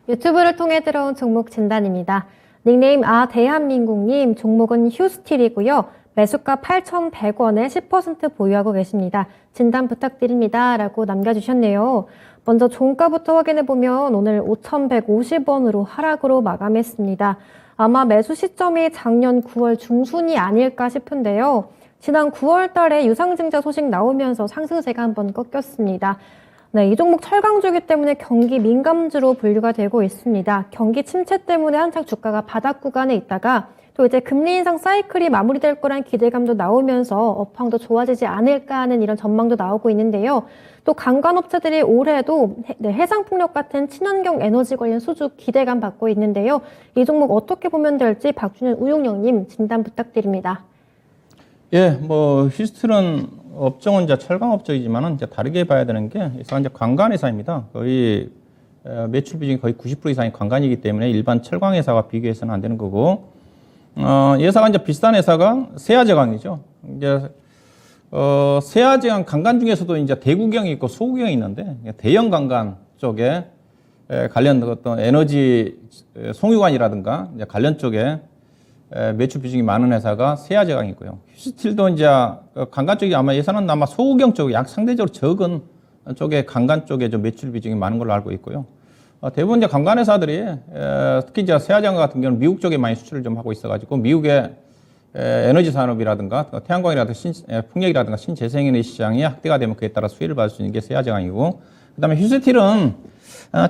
유튜브를 통해 들어온 종목 진단입니다. 닉네임 대한민국님, 종목은 휴스틸이고요. 매수가 8,100원에 10% 보유하고 계십니다. 진단 부탁드립니다. 라고 남겨주셨네요. 먼저 종가부터 확인해보면 오늘 5,150원으로 하락으로 마감했습니다. 아마 매수 시점이 작년 9월 중순이 아닐까 싶은데요. 지난 9월 달에 유상증자 소식 나오면서 상승세가 한번 꺾였습니다. 네, 이 종목 철강주기 때문에 경기 민감주로 분류가 되고 있습니다. 경기 침체 때문에 한창 주가가 바닥 구간에 있다가 또 이제 금리 인상 사이클이 마무리될 거란 기대감도 나오면서 업황도 좋아지지 않을까 하는 이런 전망도 나오고 있는데요. 또 관광업체들이 올해도 해상풍력 같은 친환경 에너지 관련 수주 기대감 받고 있는데요. 이 종목 어떻게 보면 될지 박준현 우용령님 진단 부탁드립니다. 예, 휴스틸은 업종은 이제 철강 업종이지만은 이제 다르게 봐야 되는 게 이제 관광 회사입니다. 거의 매출 비중이 거의 90% 이상이 관광이기 때문에 일반 철강 회사와 비교해서는 안 되는 거고, 회사가 이제 비슷한 회사가 세아제강이죠. 이제 세아제강 관광 중에서도 이제 대구경이 있고 소구경이 있는데 대형 관광 쪽에 관련 어떤 에너지 송유관이라든가 이제 관련 쪽에 매출 비중이 많은 회사가 세아제강이고요. 휴스틸도 이제 관광 쪽이 아마 예산은 아마 소구경 쪽이 상대적으로 적은 쪽에 관광 쪽에 좀 매출 비중이 많은 걸로 알고 있고요. 대부분 이제 관광 회사들이 특히 이제 세아제강 같은 경우는 미국 쪽에 많이 수출을 좀 하고 있어가지고 미국의 에너지 산업이라든가 태양광이라든가 풍력이라든가 신재생에너지 시장이 확대가 되면 그에 따라 수혜를 받을 수 있는 게 세아제강이고, 그다음에 휴스틸은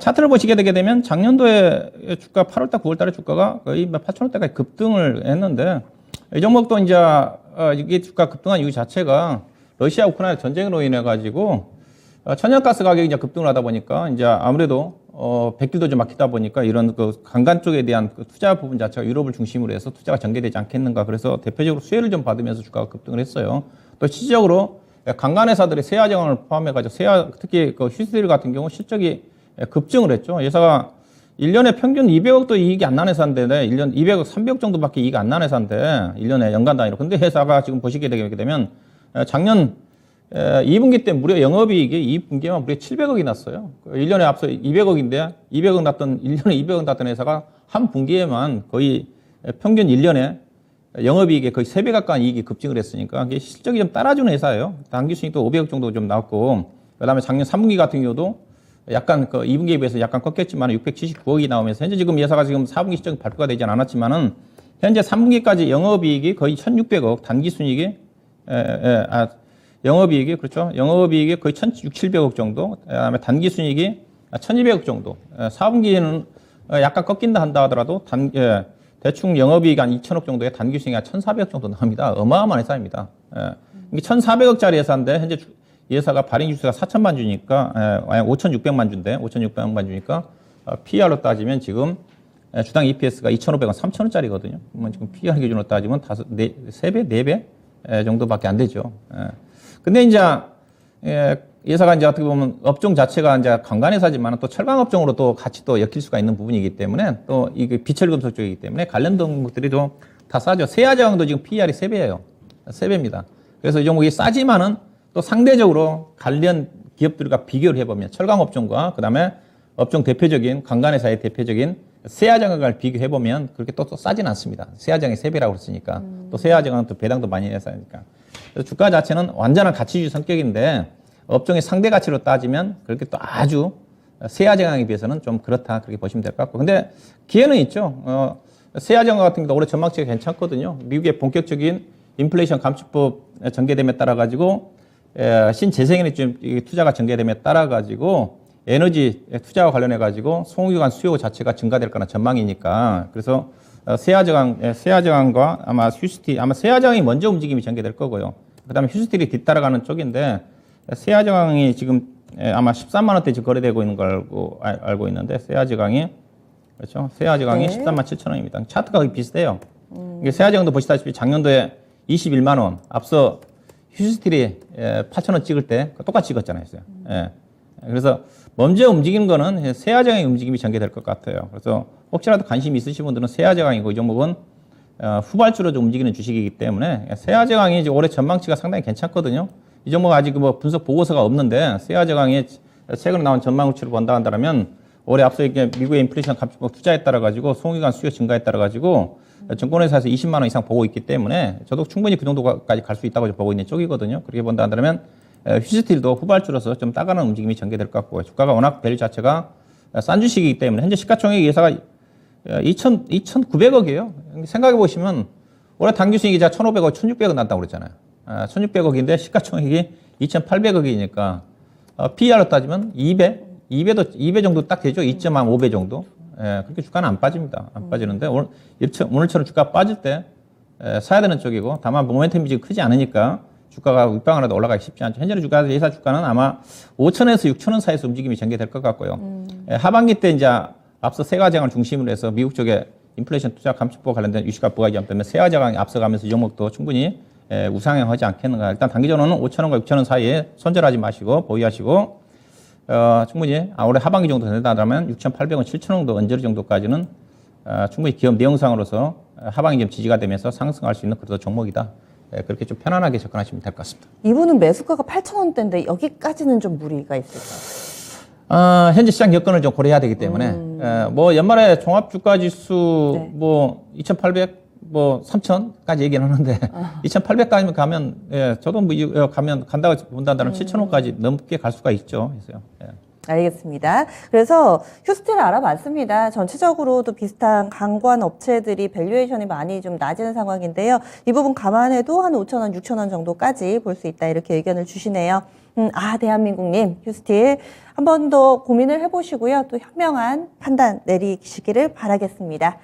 차트를 보시게 되게 되면 작년도에 주가 8월달, 9월달에 주가가 거의 8,000원대까지 급등을 했는데, 이 종목도 이제 이게 주가 급등한 이유 자체가 러시아 우크라이나 전쟁으로 인해 가지고 천연가스 가격이 이제 급등을 하다 보니까 이제 아무래도 백길도 좀 막히다 보니까 이런 그 관광 쪽에 대한 그 투자 부분 자체가 유럽을 중심으로 해서 투자가 전개되지 않겠는가, 그래서 대표적으로 수혜를 좀 받으면서 주가가 급등을 했어요. 또 실질적으로 관광 회사들의 세아제강을 포함해 가지고 특히 그 휴스틸 같은 경우 실적이 급증을 했죠. 회사가 1년에 평균 200억도 이익이 안 나는 회사인데, 1년 200억, 300억 정도밖에 이익이 안 나는 회사인데, 1년에 연간 단위로. 근데 회사가 지금 보시게 되게 되면, 작년 2분기 때 무려 영업이익이 2분기에만 무려 700억이 났어요. 1년에 앞서 200억인데, 200억 났던, 1년에 200억 났던 회사가 한 분기에만 거의 평균 1년에 영업이익에 거의 3배 가까운 이익이 급증을 했으니까, 이게 실적이 좀 따라주는 회사예요. 당기 순이익도 500억 정도 좀 나왔고, 그 다음에 작년 3분기 같은 경우도 약간 그 2분기에 비해서 약간 꺾였지만 679억이 나오면서 현재 지금 회사가 지금 4분기 실적 발표가 되진 않았지만은 현재 3분기까지 영업이익이 거의 1,600억, 단기순이익이 영업이익이 그렇죠. 영업이익이 거의 1,600~1,700억 정도, 그다음에 단기순이익이 1,200억 정도. 4분기에는 약간 꺾인다 한다 하더라도 대충 영업이익 한 2,000억 정도에 단기순이익이 한 1,400억 정도 나옵니다. 어마어마한 회사입니다. 이게 1,400억짜리 회사인데 현재 회사가 발행주수가 4,000만 주니까 5,600만 주인데 5,600만 주니까 PR로 따지면 지금 주당 EPS가 2,500원, 3,000원짜리거든요. 그러면 지금 PR 기준으로 따지면 3배, 4배 정도밖에 안 되죠. 근데 이제 회사가 이제 어떻게 보면 업종 자체가 이제 관광회사지만 또 철강업종으로 또 같이 또 엮일 수가 있는 부분이기 때문에, 또 이게 비철금속 쪽이기 때문에 관련 종목들이 좀 다 싸죠. 세아제강도 지금 PR이 3배예요. 3배입니다. 그래서 이 종목이 싸지만은 또 상대적으로 관련 기업들과 비교를 해보면 철강업종과 그 다음에 업종 대표적인 관광회사의 대표적인 세아제강을 비교해보면 그렇게 또 싸진 않습니다. 세아제강이 3배라고 그랬으니까. 또 세아제강은 또 배당도 많이 내서니까. 그래서 주가 자체는 완전한 가치주의 성격인데 업종의 상대 가치로 따지면 그렇게 또 아주 세아제강에 비해서는 좀 그렇다, 그렇게 보시면 될 것 같고. 근데 기회는 있죠. 세아제강 같은 경우도 올해 전망치가 괜찮거든요. 미국의 본격적인 인플레이션 감축법 전개됨에 따라 가지고 신재생에너지 투자가 전개됨에 따라 가지고 에너지 투자와 관련해 가지고 송유관 수요 자체가 증가될 거라는 전망이니까, 그래서 세아제강과 아마 휴스틸, 아마 세아제강이 먼저 움직임이 전개될 거고요. 그다음에 휴스틸이 뒤따라가는 쪽인데, 세아제강이 지금 아마 13만 원대 지금 거래되고 있는 걸 알고 있는데, 세아제강이 그렇죠. 세아제강이 13만 7천 원입니다. 차트가 거의 비슷해요. 이게 세아제강도 보시다시피 작년도에 21만 원, 앞서 휴스틸이 8,000원 찍을 때 똑같이 찍었잖아요. 그래서 먼저 움직이는 거는 세아제강의 움직임이 전개될 것 같아요. 그래서 혹시라도 관심 있으신 분들은 세아제강이고, 이 종목은 후발주로 좀 움직이는 주식이기 때문에 세아제강이 이제 올해 전망치가 상당히 괜찮거든요. 이 종목 아직 분석 보고서가 없는데 세아제강이 최근에 나온 전망치를 본다 한다면 올해 앞서 이게 미국의 인플레이션 감축법 투자에 따라 가지고 소기관 수요 증가에 따라 가지고 증권회사에서 20만 원 이상 보고 있기 때문에 저도 충분히 그 정도까지 갈 수 있다고 보고 있는 쪽이거든요. 그렇게 본다면 휴스틸도 후발주로서 좀 따가는 움직임이 전개될 것 같고요. 주가가 워낙 밸류 자체가 싼 주식이기 때문에 현재 시가총액 예사가 2,900억이에요. 생각해 보시면 올해 당기 수익이 1,500억, 1,600억 난다고 그랬잖아요. 1,600억인데 시가총액이 2,800억이니까 PER로 따지면 2배 정도 딱 되죠. 2.5배 정도. 그렇게 주가는 안 빠집니다. 안 빠지는데 오늘처럼 주가 빠질 때 사야 되는 쪽이고 다만 모멘텀이 지금 크지 않으니까 주가가 윗방으로도 올라가기 쉽지 않죠. 현재 예사 주가는 아마 5,000에서 6,000원 사이에서 움직임이 전개될 것 같고요. 하반기 때 이제 앞서 세가장을 중심으로 해서 미국 쪽에 인플레이션 투자 감축법 관련된 유시가 부과기한 때문에 세가장이 앞서가면서 이 종목도 충분히 우상향하지 않겠는가. 일단 단기적으로는 5,000원과 6,000원 사이에 손절하지 마시고 보유하시고 충분히 올해 하반기 정도 된다면 6,800원, 7,000원 정도 언저리 정도까지는 충분히 기업 내용상으로서 하반기 좀 지지가 되면서 상승할 수 있는 그런 종목이다. 그렇게 좀 편안하게 접근하시면 될 것 같습니다. 이분은 매수가가 8,000원대인데 여기까지는 좀 무리가 있을까요? 현재 시장 여건을 좀 고려해야 되기 때문에 뭐 연말에 종합주가지수 네. 뭐 2,800, 뭐 3,000까지 얘기는 하는데 2,800까지만 가면 저도 뭐 간다고 본다면 7,000원까지 넘게 갈 수가 있죠. 그래서요. 알겠습니다. 그래서 휴스틸을 알아봤습니다. 전체적으로도 비슷한 강관 업체들이 밸류에이션이 많이 좀 낮은 상황인데요. 이 부분 감안해도 한 5,000원, 6,000원 정도까지 볼 수 있다. 이렇게 의견을 주시네요. 대한민국님, 휴스틸 한 번 더 고민을 해보시고요. 또 현명한 판단 내리시기를 바라겠습니다.